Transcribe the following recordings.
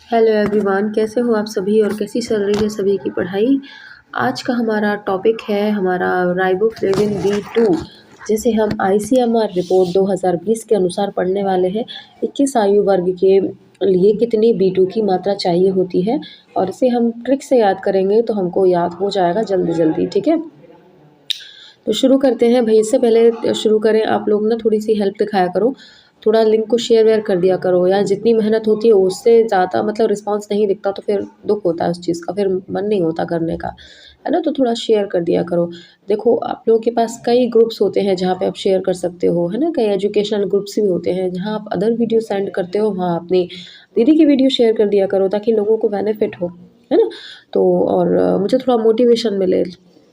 Hello everyone, कैसे हो आप सभी और कैसी चल रही है सभी की पढ़ाई। आज का हमारा टॉपिक है हमारा राइबोफ्लेविन B2, जिसे हम ICMR रिपोर्ट 2020 के अनुसार पढ़ने वाले हैं। 21 आयु वर्ग के लिए कितनी B2 की मात्रा चाहिए होती है, और इसे हम ट्रिक से याद करेंगे तो हमको याद हो जाएगा जल्दी जल्दी। ठीक है, तो शुरू करते हैं भाई। इससे पहले शुरू करें, आप लोग ना थोड़ी सी हेल्प दिखाया करो, थोड़ा लिंक को शेयर वेयर कर दिया करो यार। जितनी मेहनत होती है उससे ज़्यादा मतलब रिस्पांस नहीं दिखता तो फिर दुख होता है उस चीज़ का, फिर मन नहीं होता करने का, है ना। तो थोड़ा शेयर कर दिया करो। देखो, आप लोगों के पास कई ग्रुप्स होते हैं जहाँ पे आप शेयर कर सकते हो, है ना। कई एजुकेशनल ग्रुप्स भी होते हैं जहाँ आप अदर वीडियो सेंड करते हो, वहाँ अपनी दीदी की वीडियो शेयर कर दिया करो ताकि लोगों को बेनिफिट हो, है ना। तो और मुझे थोड़ा मोटिवेशन मिले।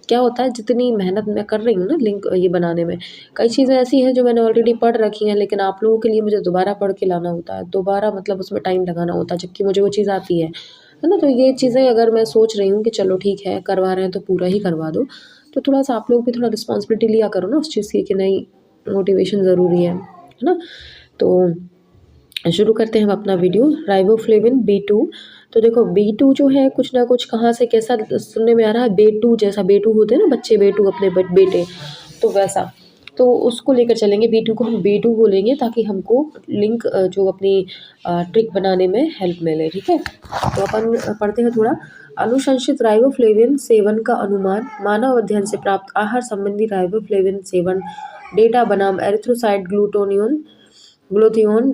क्या होता है, जितनी मेहनत मैं कर रही हूँ ना लिंक ये बनाने में, कई चीज़ें ऐसी हैं जो मैंने ऑलरेडी पढ़ रखी हैं, लेकिन आप लोगों के लिए मुझे दोबारा पढ़ के लाना होता है, दोबारा मतलब उसमें टाइम लगाना होता है, जबकि मुझे वो चीज़ आती है ना। तो ये चीज़ें अगर मैं सोच रही हूँ कि चलो ठीक है करवा रहे हैं तो पूरा ही करवा दो, तो थोड़ा सा आप लोग भी थोड़ा रिस्पॉन्सिबिलिटी लिया करो ना उस चीज़ की कि नहीं, मोटिवेशन ज़रूरी है ना। तो शुरू करते हैं हम अपना वीडियो। Riboflavin B2। तो देखो B2 जो है कुछ ना कुछ कहाँ से कैसा सुनने में आ रहा है, बेटू जैसा, बेटू होते हैं ना बच्चे, बेटू अपने बेटे, तो वैसा, तो उसको लेकर चलेंगे। B2 को हम बेटू बोलेंगे ताकि हमको लिंक जो अपनी ट्रिक बनाने में हेल्प मिले। ठीक है, तो अपन पढ़ते हैं थोड़ा। अनुशंसित राइबोफ्लेविन सेवन का अनुमान, मानव अध्ययन से प्राप्त आहार संबंधी राइबोफ्लेविन सेवन डेटा बनाम एरिथ्रोसाइट ग्लूथियोन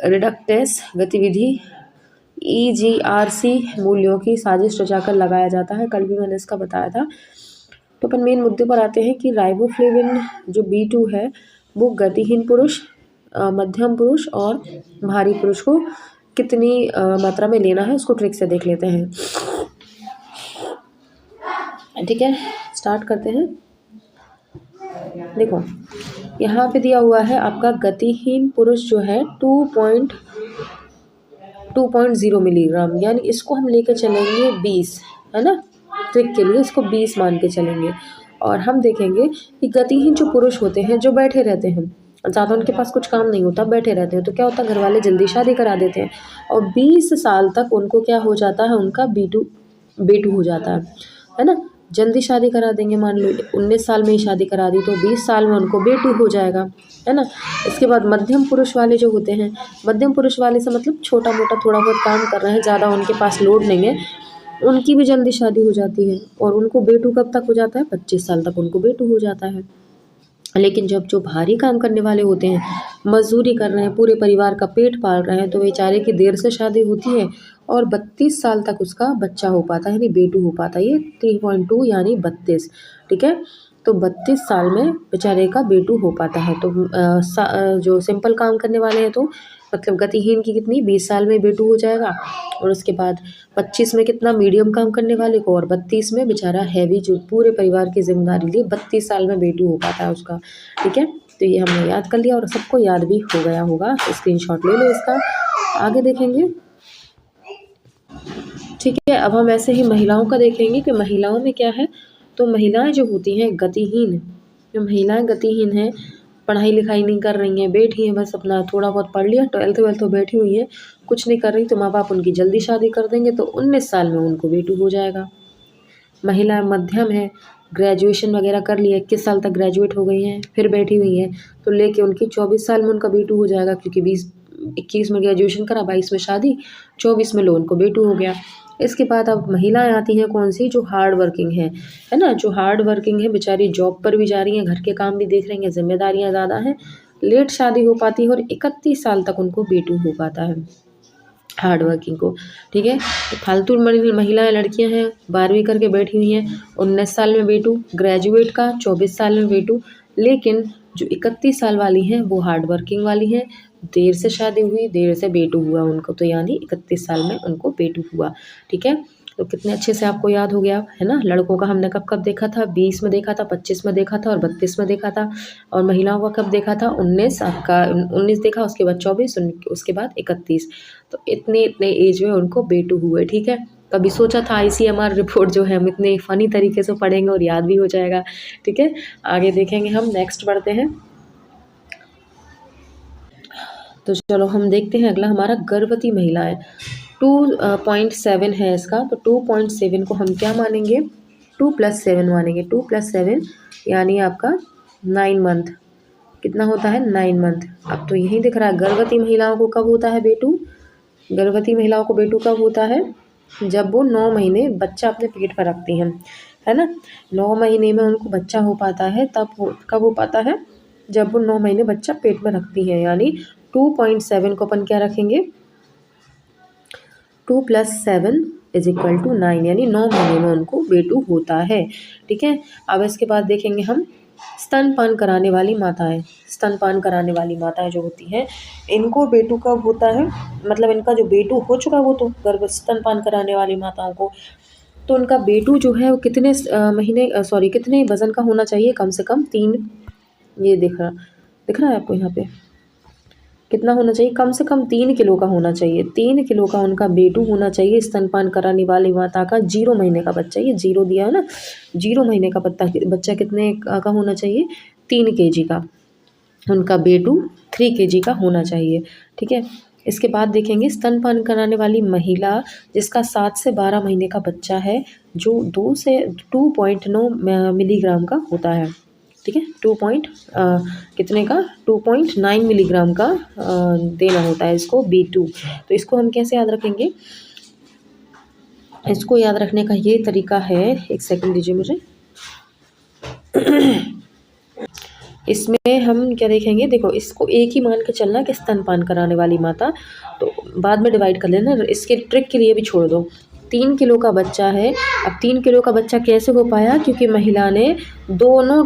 रिडक्टेस गतिविधि EGRC मूल्यों की साजिश रचाकर लगाया जाता है। कल भी मैंने इसका बताया था। तो अपन मेन मुद्दे पर आते हैं कि राइबोफ्लेविन जो B2 है वो गतिहीन पुरुष, मध्यम पुरुष और भारी पुरुष को कितनी मात्रा में लेना है, उसको ट्रिक से देख लेते हैं। ठीक है, स्टार्ट करते हैं। देखो, यहाँ पे दिया हुआ है आपका गतिहीन पुरुष जो है 2.0 मिलीग्राम, यानी इसको हम लेकर चलेंगे 20, है ना। ट्रिक के लिए इसको 20 मान के चलेंगे। और हम देखेंगे कि गतिहीन जो पुरुष होते हैं, जो बैठे रहते हैं, ज़्यादा उनके पास कुछ काम नहीं होता, बैठे रहते हैं, तो क्या होता है, घर वाले जल्दी शादी करा देते हैं और 20 साल तक उनको क्या हो जाता है, उनका बेटू हो जाता है ना। जल्दी शादी करा देंगे, मान लो 19 साल में ही शादी करा दी तो 20 साल में उनको बेटू हो जाएगा, है ना। इसके बाद मध्यम पुरुष वाले जो होते हैं, मध्यम पुरुष वाले से मतलब छोटा मोटा थोड़ा बहुत काम कर रहे हैं, ज़्यादा उनके पास लोड नहीं है, उनकी भी जल्दी शादी हो जाती है और उनको बेटू कब तक हो जाता है, 25 साल तक उनको बेटू हो जाता है। लेकिन जब जो भारी काम करने वाले होते हैं, मजदूरी कर रहे हैं, पूरे परिवार का पेट पाल रहे हैं, तो बेचारे की देर से शादी होती है और 32 साल तक उसका बच्चा हो पाता है, यानी बेटू हो पाता है। ये 3.2 यानी 32। ठीक है, तो 32 साल में बेचारे का बेटू हो पाता है। तो जो सिंपल काम करने वाले हैं तो मतलब गतिहीन की कितनी 20 साल में बेटू हो जाएगा, और उसके बाद 25 में कितना मीडियम काम करने वाले को, और 32 में बेचारा हैवी जो पूरे परिवार की जिम्मेदारी लिए 32 साल में बेटू हो पाता है उसका। ठीक है, तो ये हमने याद कर लिया और सबको याद भी हो गया होगा, स्क्रीनशॉट ले लो इसका। आगे देखेंगे। ठीक है, अब हम ऐसे ही महिलाओं का देखेंगे कि महिलाओं में क्या है। तो महिलाएं जो होती हैं गतिहीन, जो महिलाएं गतिहीन हैं, पढ़ाई लिखाई नहीं कर रही हैं, बैठी हैं, बस अपना थोड़ा बहुत पढ़ लिया, 12th वेल्थ तो बैठी हुई हैं, कुछ नहीं कर रही, तो माँ बाप उनकी जल्दी शादी कर देंगे तो 19 साल में उनको बेटू हो जाएगा। महिला मध्यम है, ग्रेजुएशन वगैरह कर लिया, 21 साल तक ग्रेजुएट हो गई हैं, फिर बैठी हुई हैं, तो लेके उनकी 24 साल में उनका बेटू हो जाएगा, क्योंकि 21 में ग्रेजुएशन करा, 22 में शादी, 24 में लो उनको बेटू हो गया। इसके बाद अब महिलाएं आती हैं कौन सी, जो हार्ड वर्किंग है ना, जो हार्ड वर्किंग है, बेचारी जॉब पर भी जा रही हैं, घर के काम भी देख रही हैं, जिम्मेदारियां ज़्यादा हैं, लेट शादी हो पाती है और 31 साल तक उनको बेटू हो पाता है, हार्ड वर्किंग को। ठीक है, तो फालतू महिलाएं लड़कियां हैं, 12वीं करके बैठी हुई हैं, 19 साल में बेटू, ग्रेजुएट का 24 साल में बेटू, लेकिन जो 31 साल वाली हैं वो हार्ड वर्किंग वाली हैं, देर से शादी हुई, देर से बेटू हुआ उनको, तो यानी 31 साल में उनको बेटू हुआ। ठीक है, तो कितने अच्छे से आपको याद हो गया है ना। लड़कों का हमने कब कब देखा था, 20 में देखा था, 25 में देखा था और 32 में देखा था, और महिलाओं का कब देखा था, 19 आपका 19 देखा, उसके बाद 24, उसके बाद 31, तो इतने इतने एज में उनको बेटू हुए। ठीक है, कभी सोचा था ICMR रिपोर्ट जो है हम इतने फ़नी तरीके से पढ़ेंगे और याद भी हो जाएगा। ठीक है, आगे देखेंगे हम, नेक्स्ट बढ़ते हैं। तो चलो हम देखते हैं अगला हमारा गर्भवती महिलाएं। 2.7 है इसका, तो 2.7 को हम क्या मानेंगे, 2+7 मानेंगे। 2+7 यानी आपका 9 मंथ। कितना होता है, 9 मंथ। अब तो यही दिख रहा है गर्भवती महिलाओं को कब होता है बेटू, गर्भवती महिलाओं को बेटू कब होता है, जब वो 9 महीने बच्चा अपने पेट पर रखती हैं, है ना। 9 महीने में उनको बच्चा हो पाता है, कब हो पाता है, जब वो 9 महीने बच्चा पेट में रखती हैं। यानी 2.7 को अपन क्या रखेंगे, 2+7 = 9, यानी 9 महीने में उनको बेटू होता है। ठीक है। अब इसके बाद देखेंगे हम स्तनपान कराने वाली माताएं। स्तनपान कराने वाली माताएं जो होती हैं, इनको बेटू कब होता है, मतलब इनका जो बेटू हो चुका वो तो गर्भ स्तनपान कराने वाली माताओं को, तो उनका बेटू जो है वो कितने कितने वजन का होना चाहिए, कम से कम 3, ये दिख रहा है आपको यहाँ पे, कितना होना चाहिए, कम से कम 3 किलो का होना चाहिए। 3 किलो का उनका बेटू होना चाहिए स्तनपान कराने वाली माता का। 0 महीने का बच्चा, ये 0 दिया है ना, 0 महीने का बच्चा कितने का होना चाहिए, 3 kg का। उनका बेटू 3 kg का होना चाहिए। ठीक है। इसके बाद देखेंगे स्तनपान कराने वाली महिला जिसका 7 से 12 महीने का बच्चा है, जो 2 से 2.9 मिलीग्राम का होता है। ठीक है। कितने का, 2.9 मिलीग्राम का देना होता है इसको B2। तो इसको हम कैसे याद रखेंगे, इसको याद रखने का ये तरीका है, एक सेकंड दीजिए मुझे। इसमें हम क्या देखेंगे, देखो इसको एक ही मान के चलना कि स्तनपान कराने वाली माता, तो बाद में डिवाइड कर लेना, इसके ट्रिक के लिए भी छोड़ दो। 3 किलो का बच्चा है। अब 3 किलो का बच्चा कैसे हो पाया, क्योंकि महिला ने दोनों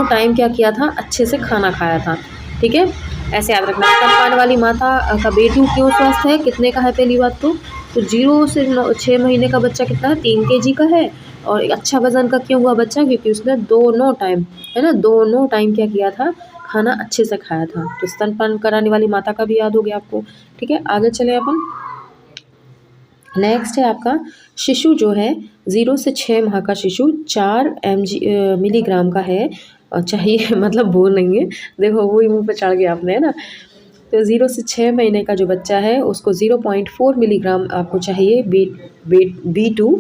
टाइम क्या किया था, अच्छे से खाना खाया था। ठीक है। ऐसे याद रखना। स्तनपान वाली माता का बेटू क्यों स्वस्थ है, कितने का है, पहली बात तो 0 से 6 महीने का बच्चा कितना है, 3 kg का है। और अच्छा वजन का क्यों हुआ बच्चा, क्योंकि उसने दोनों टाइम, है ना, दोनों टाइम क्या किया था, खाना अच्छे से खाया था। तो स्तनपान कराने वाली माता का भी याद हो गया आपको। ठीक है। आगे चले अपन। नेक्स्ट है आपका शिशु जो है, 0 से 6 माह का शिशु 4 मिलीग्राम का है चाहिए, मतलब बोल नहीं है, देखो वही मुंह पे चढ़ गया आपने, है ना। तो 0 से 6 महीने का जो बच्चा है उसको 0.4 मिलीग्राम आपको चाहिए B2,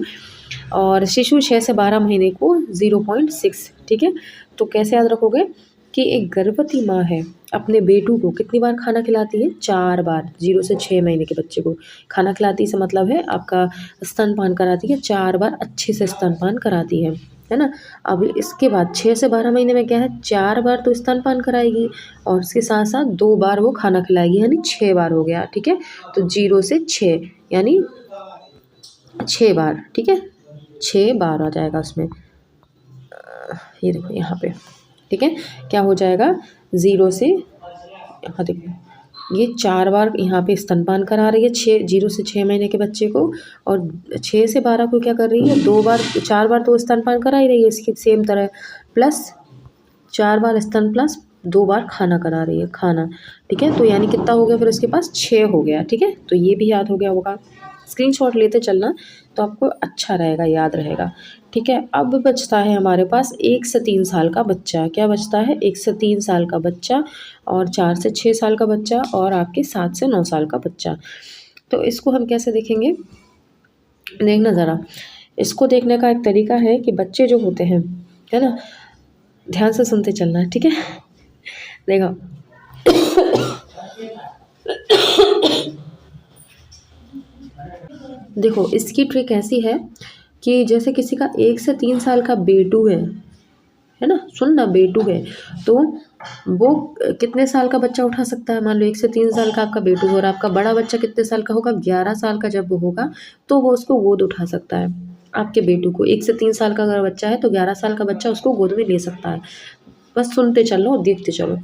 और शिशु 6 से 12 महीने को 0.6। ठीक है। तो कैसे याद रखोगे कि एक गर्भवती माँ है, अपने बेटू को कितनी बार खाना खिलाती है, 4 बार। 0 से 6 महीने के बच्चे को खाना खिलाती से मतलब है आपका स्तनपान कराती है, 4 बार अच्छे से स्तनपान कराती है ना। अब इसके बाद 6 से 12 महीने में क्या है, 4 बार तो स्तनपान कराएगी और उसके साथ साथ 2 बार वो खाना खिलाएगी, यानी 6 बार हो गया। ठीक है। तो 0 से 6 यानी 6 बार। ठीक है। 6 बार आ जाएगा उसमें, ये देखो यहाँ पे। ठीक है। क्या हो जाएगा, 0 से, यहाँ देखो ये 4 बार यहाँ पे स्तनपान करा रही है 0 से 6 महीने के बच्चे को, और 6 से 12 को क्या कर रही है, 2 बार, 4 बार तो स्तनपान करा ही रही है इसकी सेम तरह, प्लस 4 बार स्तन प्लस 2 बार खाना करा रही है, खाना। ठीक है। तो यानी कितना हो गया फिर उसके पास, 6 हो गया। ठीक है। तो ये भी याद हो गया होगा, स्क्रीनशॉट लेते चलना तो आपको अच्छा रहेगा, याद रहेगा। ठीक है। अब बचता है हमारे पास 1 से 3 साल का बच्चा। क्या बचता है, 1 से 3 साल का बच्चा, और 4 से 6 साल का बच्चा, और आपके 7 से 9 साल का बच्चा। तो इसको हम कैसे देखेंगे, देखना ज़रा। इसको देखने का एक तरीका है कि बच्चे जो होते हैं, है ना, ध्यान से सुनते चलना है। ठीक है। देखो देखो इसकी ट्रिक ऐसी है कि जैसे किसी का 1 से 3 साल का बेटू है ना, सुन ना, बेटू है, तो वो कितने साल का बच्चा उठा सकता है, मान लो 1 से 3 साल का आपका बेटू है, और आपका बड़ा बच्चा कितने साल का होगा, 11 साल का जब वो होगा तो वो उसको गोद उठा सकता है। आपके बेटू को 1 से 3 साल का अगर बच्चा है तो 11 साल का बच्चा उसको गोद में ले सकता है। बस सुनते चलो और देखते चलो।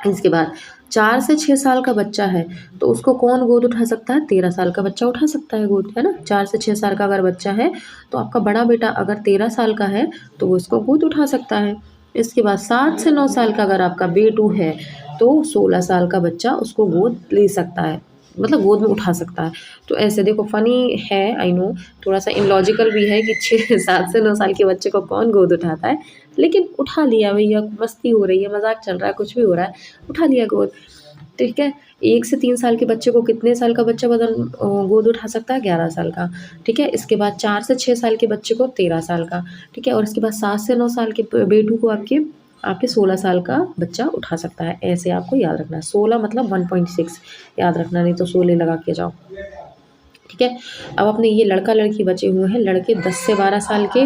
इसके बाद 4 से 6 साल का बच्चा है तो उसको कौन गोद उठा सकता है, 13 साल का बच्चा उठा सकता है गोद, है ना। 4 से 6 साल का अगर बच्चा है तो आपका बड़ा बेटा अगर 13 साल का है तो वो उसको गोद उठा सकता है। इसके बाद 7 से 9 साल का अगर आपका बेटू है तो 16 साल का बच्चा उसको गोद ले सकता है। मतलब गोद में उठा सकता है। तो ऐसे देखो फ़नी है, आई नो, थोड़ा सा इलॉजिकल भी है कि 6 7 से 9 साल के बच्चे को कौन गोद उठाता है, लेकिन उठा लिया भैया, मस्ती हो रही है, मज़ाक चल रहा है, कुछ भी हो रहा है, उठा लिया गोद। ठीक है। 1 से 3 साल के बच्चे को कितने साल का बच्चा गोद उठा सकता है? 11 साल का। ठीक है। इसके बाद 4 से 6 साल के बच्चे को 13 साल का। ठीक है। और इसके बाद 7 से 9 साल के बेटू को आपके 16 साल का बच्चा उठा सकता है। ऐसे आपको याद रखना है। 16 मतलब 1.6 याद रखना, नहीं तो 16 लगा के जाओ। ठीक है। अब अपने ये लड़का लड़की बचे हुए हैं, लड़के 10 से 12 साल के,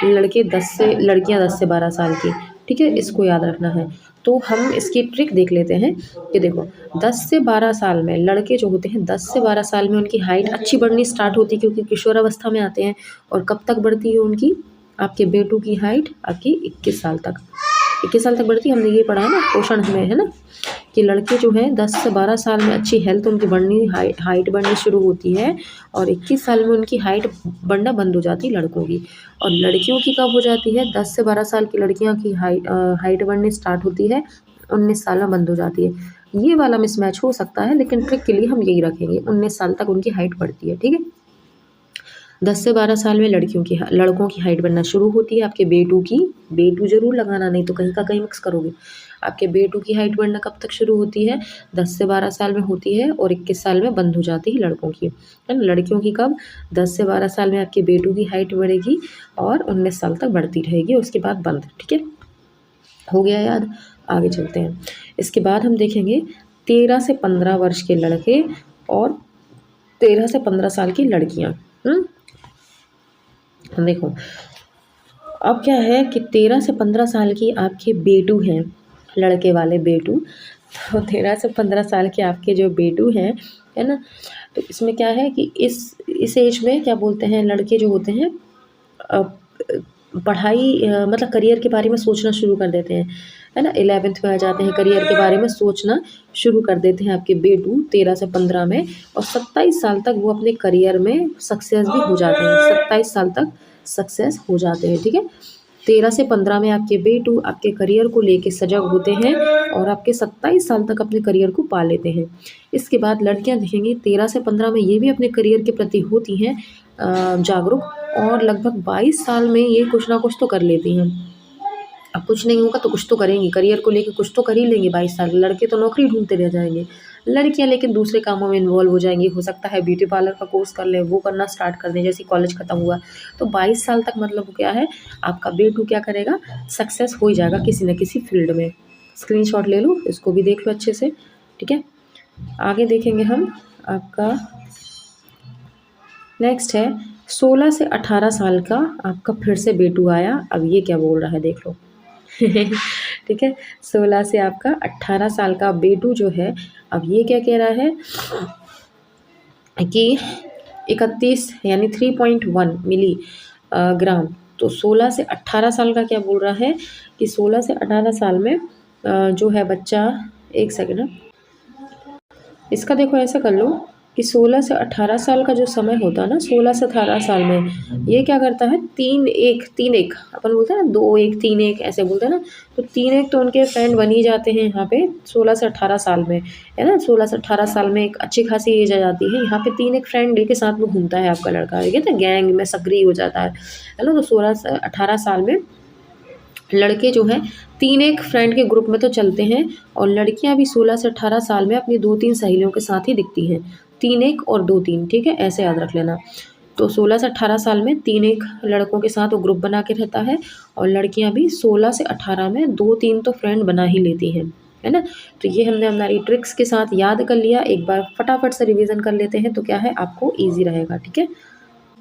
लड़कियां 10 से 12 साल की। ठीक है। इसको याद रखना है। तो हम इसकी ट्रिक देख लेते हैं कि देखो 10 से 12 साल में लड़के जो होते हैं, 10 से 12 साल में उनकी हाइट अच्छी बढ़नी स्टार्ट होती है, क्योंकि किशोरावस्था में आते हैं। और कब तक बढ़ती है उनकी, आपके बेटू की हाइट आपकी 21 साल तक, 21 साल तक बढ़ती है। हमने ये पढ़ा है ना पोषण में, है ना, कि लड़के जो हैं 10 से 12 साल में अच्छी हेल्थ उनकी हाइट बढ़नी शुरू होती है, और 21 साल में उनकी हाइट बढ़ना बंद हो जाती है लड़कों की। और लड़कियों की कब हो जाती है? 10 से 12 साल की लड़कियों की हाइट बढ़नी स्टार्ट होती है, 19 साल में बंद हो जाती है। ये वाला मिसमैच हो सकता है, लेकिन ट्रिक के लिए हम यही रखेंगे, 19 साल तक उनकी हाइट बढ़ती है। ठीक है। 10 से 12 साल में लड़कों की हाइट बढ़ना शुरू होती है। आपके बेटू ज़रूर लगाना, नहीं तो कहीं का कहीं मिक्स करोगे। आपके बेटू की हाइट बढ़ना कब तक शुरू होती है? 10 से 12 साल में होती है, और 21 साल में बंद हो जाती है लड़कों की, है ना। लड़कियों की कब? 10 से 12 साल में आपके बेटू की हाइट बढ़ेगी और 19 साल तक बढ़ती रहेगी, उसके बाद बंद। ठीक है। हो गया याद? आगे चलते हैं। इसके बाद हम देखेंगे 13 से 15 वर्ष के लड़के और 13 से 15 साल की लड़कियाँ। देखो अब क्या है कि 13 से 15 साल की आपके बेटू हैं, लड़के वाले बेटू, तो 13 से 15 साल के आपके जो बेटू हैं, है ना, तो इसमें क्या है कि इस एज में क्या बोलते हैं, लड़के जो होते हैं पढ़ाई मतलब करियर के बारे में सोचना शुरू कर देते हैं, है ना। 11th में आ जाते हैं, करियर के बारे में सोचना शुरू कर देते हैं आपके बेटू 13 से 15 में, और 27 साल तक वो अपने करियर में सक्सेस भी हो जाते हैं, 27 साल तक सक्सेस हो जाते हैं। ठीक है। 13 से 15 में आपके बेटू आपके करियर को लेके सजग होते हैं, और आपके 27 साल तक अपने करियर को पा लेते हैं। इसके बाद लड़कियां देखेंगी 13 से 15 में ये भी अपने करियर के प्रति होती हैं जागरूक, और लगभग 22 साल में ये कुछ ना कुछ तो कर लेती हैं। अब कुछ नहीं होगा तो कुछ तो करेंगी, करियर को लेके कुछ तो कर ही लेंगे 22 साल। लड़के तो नौकरी ढूंढते रह जाएंगे, लड़कियां लेकिन दूसरे कामों में इन्वॉल्व हो जाएंगी। हो सकता है ब्यूटी पार्लर का कोर्स कर ले, वो करना स्टार्ट कर दें जैसे कॉलेज खत्म हुआ। तो 22 साल तक मतलब क्या है, आपका बेटू क्या करेगा, सक्सेस हो ही जाएगा किसी न किसी फील्ड में। स्क्रीनशॉट ले लो, इसको भी देख लो अच्छे से। ठीक है। आगे देखेंगे हम, आपका नेक्स्ट है 16 से 18 साल का आपका फिर से बेटू आया। अब ये क्या बोल रहा है देख लो। ठीक है। 16 से आपका 18 साल का बेटू जो है, अब ये क्या कह रहा है कि 31 यानी 3.1 मिली ग्राम। तो 16 से 18 साल का क्या बोल रहा है कि 16 से 18 साल में जो है बच्चा, एक सेकंड, इसका देखो ऐसा कर लो कि 16 से 18 साल का जो समय होता है ना, 16 से 18 साल में ये क्या करता है, 3-1 अपन बोलते हैं ना, 2-1 3-1 ऐसे बोलते हैं ना। तो 3-1 तो उनके फ्रेंड बन ही जाते हैं यहाँ पे 16 से 18 साल में, है ना। 16 से 18 साल में एक अच्छी खासी एज आ जाती है। यहाँ पे 3-1 फ्रेंड के साथ में घूमता है आपका लड़का, ठीक है, गैंग में सक्रिय हो जाता है ना। तो 16 से 18 साल में लड़के जो हैं 3-1 फ्रेंड के ग्रुप में तो चलते हैं, और लड़कियां भी 16 से 18 साल में अपनी 2-3 सहेलियों के साथ ही दिखती हैं। 3-1 और 2-3, ठीक है, ऐसे याद रख लेना। तो 16 से 18 साल में 3-1 लड़कों के साथ वो ग्रुप बना के रहता है, और लड़कियां भी 16 से 18 में 2-3 तो फ्रेंड बना ही लेती हैं, है ना। तो ये हमने हमारी ट्रिक्स के साथ याद कर लिया। एक बार फटाफट से रिवीजन कर लेते हैं तो क्या है, आपको ईजी रहेगा। ठीक है।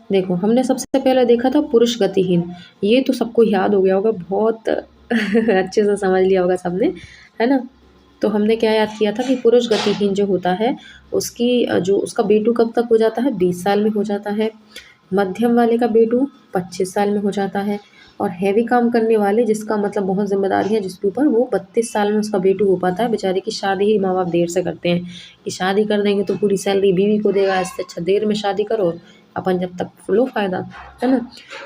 देखो हमने सबसे पहले देखा था पुरुष गतिहीन, ये तो सबको याद हो गया होगा, बहुत अच्छे से समझ लिया होगा सबने, है ना। तो हमने क्या याद किया था कि पुरुष गतिहीन जो होता है उसका बेटू कब तक हो जाता है, 20 साल में हो जाता है। मध्यम वाले का बेटू 25 साल में हो जाता है, और हैवी काम करने वाले जिसका मतलब बहुत जिम्मेदारियां जिसके ऊपर, वो 32 साल में उसका बेटू हो पाता है। बेचारे की शादी ही माँ बाप देर से करते हैं कि शादी कर देंगे तो पूरी सैलरी बीवी को देगा, इससे अच्छा देर में शादी करो, अपन जब तक लो फ़ायदा, है ना।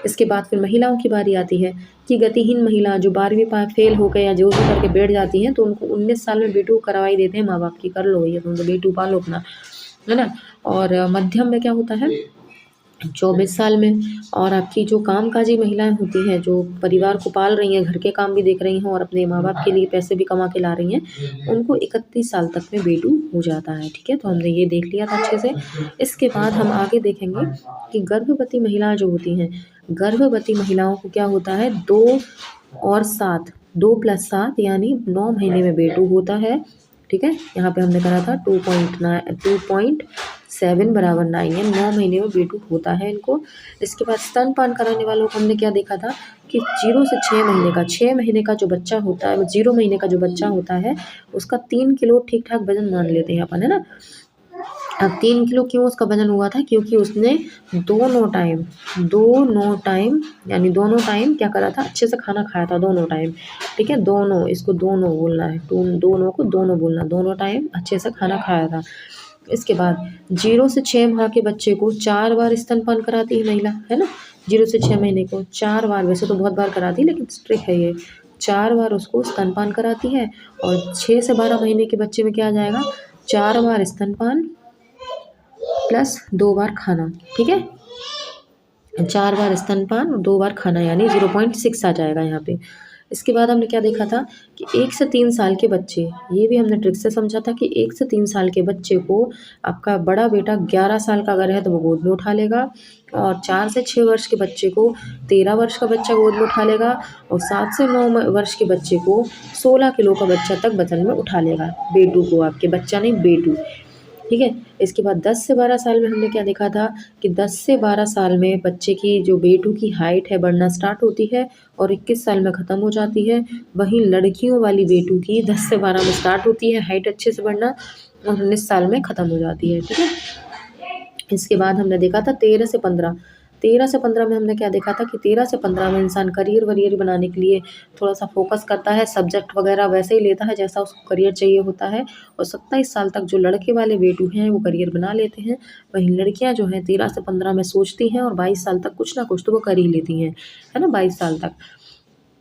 इसके बाद फिर महिलाओं की बारी आती है कि गतिहीन महिला जो 12वीं पास फेल हो गए या जो भी करके बैठ जाती हैं, तो उनको 19 साल में बेटू करवाई देते हैं माँ बाप की, कर लो भैया तुम तो बेटू पालो अपना। है ना। और मध्यम में क्या होता है 24 साल में। और आपकी जो कामकाजी महिलाएं होती हैं, जो परिवार को पाल रही हैं, घर के काम भी देख रही हैं और अपने माँ बाप के लिए पैसे भी कमा के ला रही हैं, उनको 31 साल तक में बेटू हो जाता है। ठीक है, तो हमने ये देख लिया था अच्छे से। इसके बाद हम आगे देखेंगे कि गर्भवती महिलाएं जो होती हैं, गर्भवती महिलाओं को क्या होता है 2 और 7, 2 + 7 यानी 9 महीने में बेटू होता है। ठीक है, यहाँ पे हमने करा था 2.7 बराबर 9 या 9 महीने में बेटू होता है इनको। इसके बाद स्तनपान कराने वालों को हमने क्या देखा था कि 0 से 6 महीने का, 6 महीने का जो बच्चा होता है, 0 महीने का जो बच्चा होता है उसका 3 किलो ठीक ठाक वजन मान लेते हैं अपन, है ना। अब 3 किलो क्यों उसका वजन हुआ था, क्योंकि उसने दोनों टाइम यानी दोनों टाइम क्या करा था, अच्छे से खाना खाया था दोनों टाइम। ठीक है, दोनों, इसको दोनों बोलना है, दोनों को दोनों बोलना, दोनों टाइम अच्छे से खाना खाया था। इसके बाद 0 से 6 माह के बच्चे को 4 बार स्तनपान कराती है महिला, है ना। 0 से 6 महीने को 4 बार, वैसे तो बहुत बार कराती है लेकिन स्ट्रिक है ये, 4 बार उसको स्तनपान कराती है। और 6 से 12 महीने के बच्चे में क्या आ जाएगा, 4 बार स्तनपान प्लस 2 बार खाना। ठीक है, 4 बार स्तनपान और 2 बार खाना यानी 0.6 आ जाएगा यहाँ पे। इसके बाद हमने क्या देखा था कि 1 से 3 साल के बच्चे, ये भी हमने ट्रिक से समझा था कि 1 से 3 साल के बच्चे को आपका बड़ा बेटा 11 साल का अगर है तो वो गोद में उठा लेगा। और 4 से 6 वर्ष के बच्चे को 13 वर्ष का बच्चा गोद में उठा लेगा। और 7 से 9 वर्ष के बच्चे को 16 किलो का बच्चा तक वजन में उठा लेगा, बेटू को, आपके बच्चा नहीं बेटू। ठीक है, इसके बाद 10 से 12 साल में हमने क्या देखा था कि 10 से 12 साल में बच्चे की जो बेटू की हाइट है बढ़ना स्टार्ट होती है और 21 साल में ख़त्म हो जाती है। वहीं लड़कियों वाली बेटू की 10 से 12 में स्टार्ट होती है हाइट अच्छे से बढ़ना और 19 साल में ख़त्म हो जाती है। ठीक है, इसके बाद हमने देखा था 13 से 15 में हमने क्या देखा था कि 13 से 15 में इंसान करियर वरियर बनाने के लिए थोड़ा सा फोकस करता है, सब्जेक्ट वगैरह वैसे ही लेता है जैसा उसको करियर चाहिए होता है। और 27 साल तक जो लड़के वाले बेटू हैं वो करियर बना लेते हैं। वहीं लड़कियां जो हैं 13 से 15 में सोचती हैं और 22 साल तक कुछ ना कुछ तो वो कर ही लेती हैं, है ना, 22 साल तक।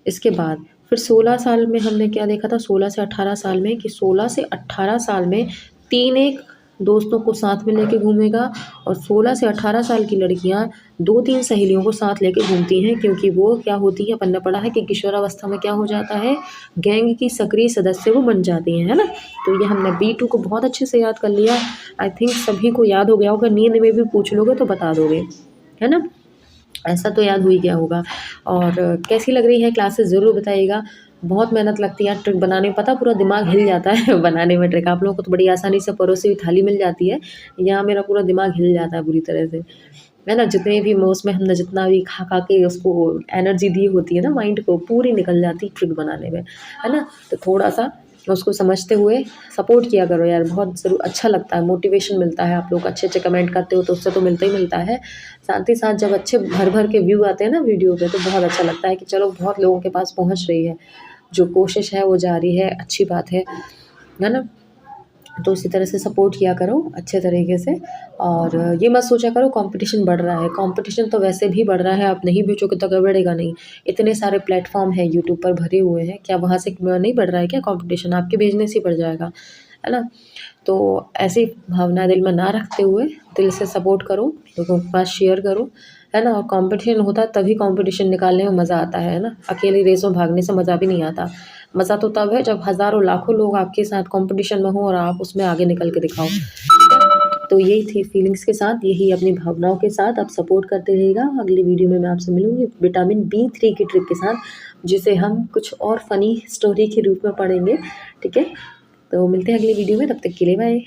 इसके बाद फिर 16 साल में हमने क्या देखा था, 16 से 18 साल में, कि 16 से 18 साल में 3 एक दोस्तों को साथ में लेके घूमेगा। और 16 से 18 साल की लड़कियां 2-3 सहेलियों को साथ लेके घूमती हैं, क्योंकि वो क्या होती है, अपन ने पढ़ा है कि किशोरावस्था में क्या हो जाता है, गैंग की सक्रिय सदस्य वो बन जाती हैं, है ना। तो ये हमने B2 को बहुत अच्छे से याद कर लिया। आई थिंक सभी को याद हो गया होगा, नींद में भी पूछ लोगे तो बता दोगे, है ना। ऐसा तो याद हो ही गया होगा। और कैसी लग रही है क्लासेस ज़रूर बताइएगा। बहुत मेहनत लगती है ट्रिक बनाने में, पता पूरा दिमाग हिल जाता है बनाने में ट्रिक। आप लोगों को तो बड़ी आसानी से परोसी हुई थाली मिल जाती है, यहाँ मेरा पूरा दिमाग हिल जाता है बुरी तरह से, है ना। जितने भी उसमें हमने जितना भी खा खा के उसको एनर्जी दी होती है ना माइंड को, पूरी निकल जाती है ट्रिक बनाने में, है ना। तो थोड़ा सा उसको समझते हुए सपोर्ट किया करो यार, बहुत ज़रूर अच्छा लगता है, मोटिवेशन मिलता है। आप लोग अच्छे अच्छे कमेंट करते हो तो उससे तो मिलता ही मिलता है। साथ ही साथ जब अच्छे भर भर के व्यू आते हैं ना वीडियो पे, तो बहुत अच्छा लगता है कि चलो बहुत लोगों के पास पहुंच रही है, जो कोशिश है वो जारी है, अच्छी बात है ना। तो इसी तरह से सपोर्ट किया करो अच्छे तरीके से। और ये मत सोचा करो कंपटीशन बढ़ रहा है, कंपटीशन तो वैसे भी बढ़ रहा है, आप नहीं भेजोगे तो कभी बढ़ेगा नहीं। इतने सारे प्लेटफॉर्म हैं यूट्यूब पर भरे हुए हैं, क्या वहाँ से नहीं बढ़ रहा है क्या कंपटीशन, आपके भेजने से ही बढ़ जाएगा, है ना। तो ऐसी भावना दिल में ना रखते हुए दिल से सपोर्ट करो, लोगों के पास शेयर करो, है ना। और कंपटीशन होता है तभी कंपटीशन निकालने में मज़ा आता है ना। अकेली रेस में भागने से मज़ा भी नहीं आता। मज़ा तो तब है जब हज़ारों लाखों लोग आपके साथ कंपटीशन में हो और आप उसमें आगे निकल के दिखाओ। तो यही थी फीलिंग्स के साथ, यही अपनी भावनाओं के साथ आप सपोर्ट करते रहिएगा। अगली वीडियो में मैं आपसे मिलूंगी विटामिन B3 की ट्रिक के साथ, जिसे हम कुछ और फनी स्टोरी के रूप में पढ़ेंगे। ठीक है, तो मिलते हैं अगली वीडियो में, तब तक के लिए बाय।